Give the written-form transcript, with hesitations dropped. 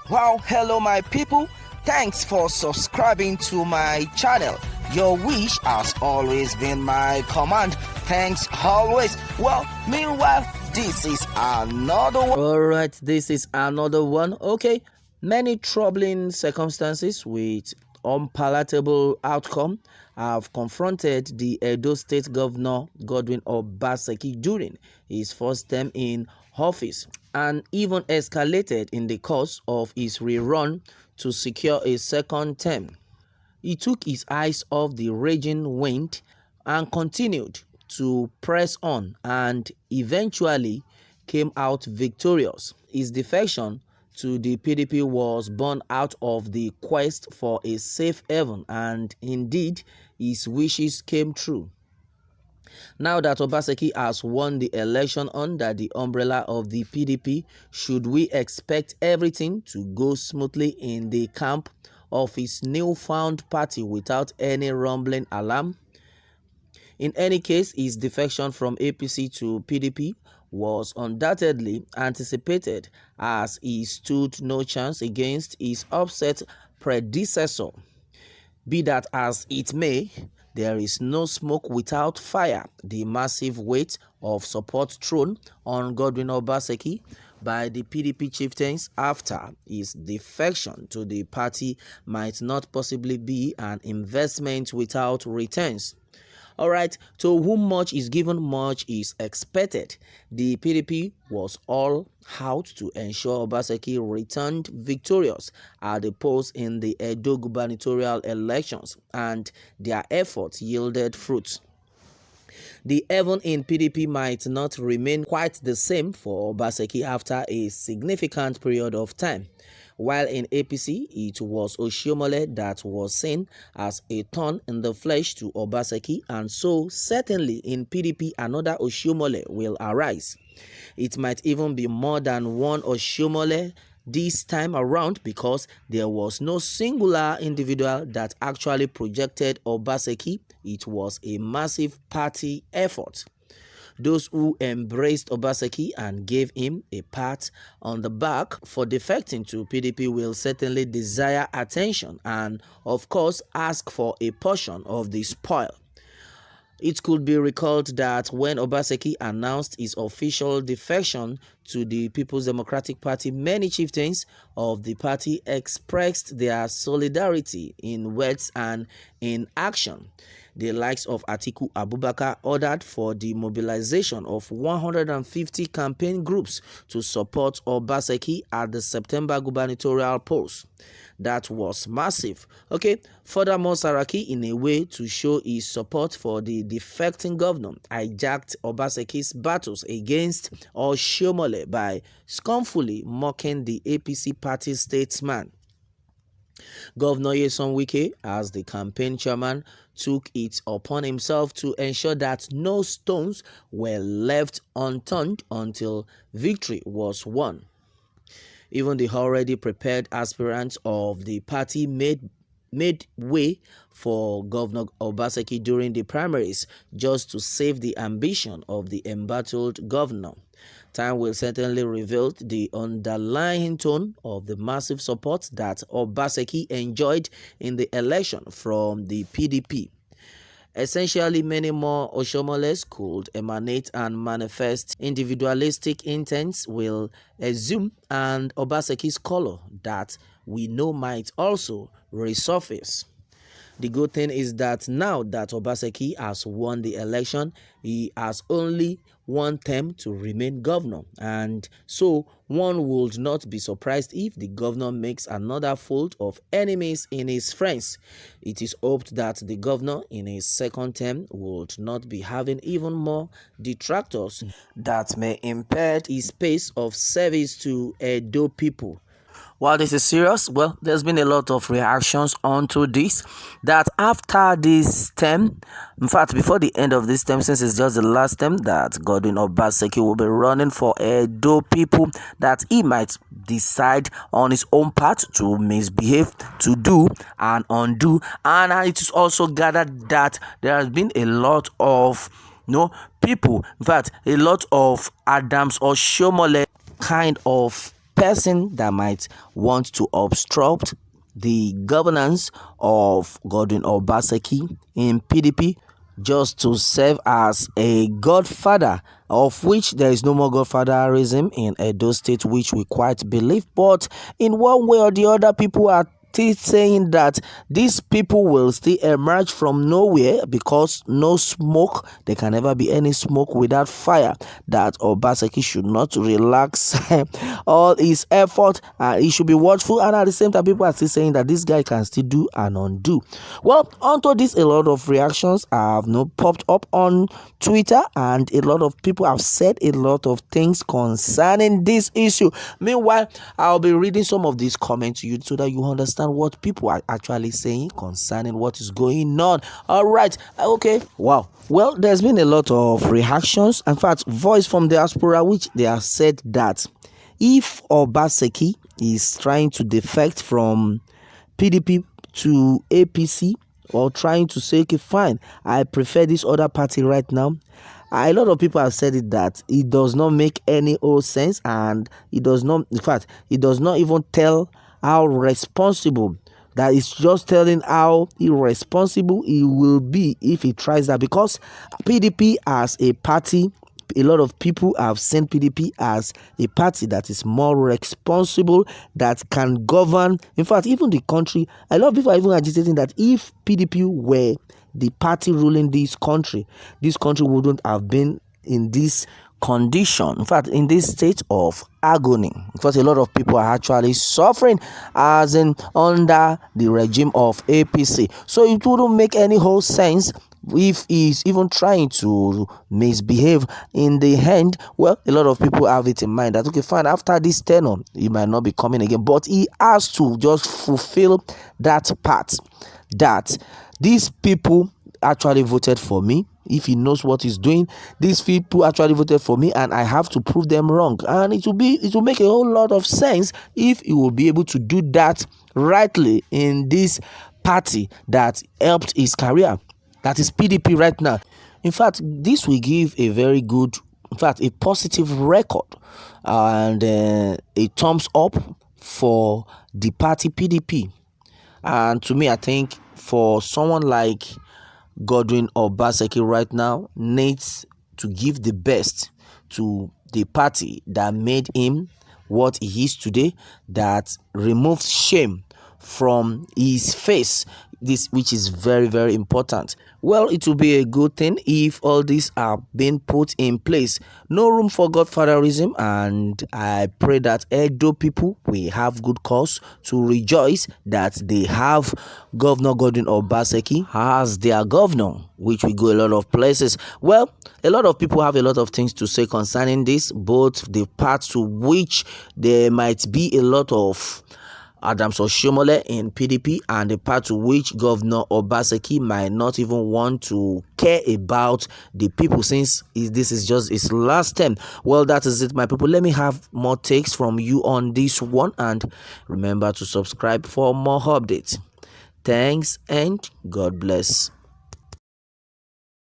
Wow, hello my people. Thanks for subscribing to my channel. Your wish has always been my command. Thanks always. Well, meanwhile, this is another one. Alright, this is another one. Okay, many troubling circumstances with unpalatable outcome have confronted the Edo State Governor Godwin Obaseki during his first term in office, and even escalated in the course of his rerun to secure a second term. He took his eyes off the raging wind and continued to press on, and eventually came out victorious. His defection to the PDP was born out of the quest for a safe haven, and indeed his wishes came true. Now that Obaseki has won the election under the umbrella of the PDP, should we expect everything to go smoothly in the camp of his newfound party without any rumbling alarm? In any case, his defection from APC to PDP was undoubtedly anticipated, as he stood no chance against his upset predecessor. Be that as it may, there is no smoke without fire. The massive weight of support thrown on Godwin Obaseki by the PDP chieftains after his defection to the party might not possibly be an investment without returns. Alright, to whom much is given, much is expected. The PDP was all out to ensure Obaseki returned victorious at the polls in the Edo gubernatorial elections, and their efforts yielded fruit. The heaven in PDP might not remain quite the same for Obaseki after a significant period of time. While in APC, it was Oshiomole that was seen as a thorn in the flesh to Obaseki, and so certainly in PDP another Oshiomole will arise. It might even be more than one Oshiomole this time around, because there was no singular individual that actually projected Obaseki. It was a massive party effort. Those who embraced Obaseki and gave him a pat on the back for defecting to PDP will certainly desire attention and, of course, ask for a portion of the spoil. It could be recalled that when Obaseki announced his official defection to the People's Democratic Party, many chieftains of the party expressed their solidarity in words and in action. The likes of Atiku Abubakar ordered for the mobilization of 150 campaign groups to support Obaseki at the September gubernatorial polls. That was massive. Okay, furthermore, Saraki, in a way to show his support for the defecting governor, hijacked Obaseki's battles against Oshiomole by scornfully mocking the APC party statesman. Governor Nyesom Wike, as the campaign chairman, took it upon himself to ensure that no stones were left unturned until victory was won. Even the already prepared aspirants of the party made way for Governor Obaseki during the primaries, just to save the ambition of the embattled governor. Time will certainly reveal the underlying tone of the massive support that Obaseki enjoyed in the election from the PDP. Essentially, many more Oshomoles could emanate and manifest individualistic intents will assume, and Obaseki's color that we know might also resurface. The good thing is that now that Obaseki has won the election, he has only one term to remain governor, and so one would not be surprised if the governor makes another fold of enemies in his friends. It is hoped that the governor in his second term would not be having even more detractors that may impair his pace of service to Edo people. While this is serious, well, there's been a lot of reactions onto this, that after this term, in fact, before the end of this term, since it's just the last term, that Godwin Obaseki will be running for Edo people, that he might decide on his own part to misbehave, to do and undo. And it is also gathered that there has been a lot of people, in fact, a lot of Adams or Oshiomole kind of person that might want to obstruct the governance of Godwin Obaseki in PDP just to serve as a godfather, of which there is no more godfatherism in Edo State, which we quite believe. But in one way or the other, people are still saying that these people will still emerge from nowhere, because no smoke, there can never be any smoke without fire. That Obaseki should not relax all his effort, he should be watchful, and at the same time people are still saying that this guy can still do and undo. Well, onto this, a lot of reactions have popped up on Twitter, and a lot of people have said a lot of things concerning this issue. Meanwhile, I'll be reading some of these comments to you so that you understand what people are actually saying concerning what is going on. All right, okay, wow. Well, there's been a lot of reactions, in fact, voice from diaspora, which they have said that if Obaseki is trying to defect from PDP to APC, or trying to say, okay, fine, I prefer this other party right now, a lot of people have said it that it does not make any old sense, and it does not, in fact, it does not even tell how responsible, that is just telling how irresponsible he will be if he tries that, because PDP as a party, a lot of people have seen PDP as a party that is more responsible, that can govern, in fact, even the country. A lot of people are even agitating that if PDP were the party ruling this country wouldn't have been in this condition, in fact, in this state of agony, because a lot of people are actually suffering as in under the regime of APC. So it wouldn't make any whole sense if he's even trying to misbehave in the end. Well, a lot of people have it in mind that, okay, fine, after this tenure he might not be coming again, but he has to just fulfill that part, that these people actually voted for me. If he knows what he's doing, these people actually voted for me, and I have to prove them wrong. And it will make a whole lot of sense if he will be able to do that rightly in this party that helped his career, that is PDP right now. In fact, this will give a very good, in fact, a positive record, and a thumbs up for the party PDP. And to me, I think for someone like Godwin Obaseki right now needs to give the best to the party that made him what he is today, that removed shame from his face, this which is very, very important. Well, it will be a good thing if all these are being put in place. No room for godfatherism, and I pray that Edo people will have good cause to rejoice that they have Governor Godwin Obaseki as their governor, which will go a lot of places. Well, a lot of people have a lot of things to say concerning this, both the parts to which there might be a lot of Oshiomole in PDP, and the part to which Governor Obaseki might not even want to care about the people, since this is just his last term. Well, that is it, my people. Let me have more takes from you on this one, and remember to subscribe for more updates. Thanks and God bless.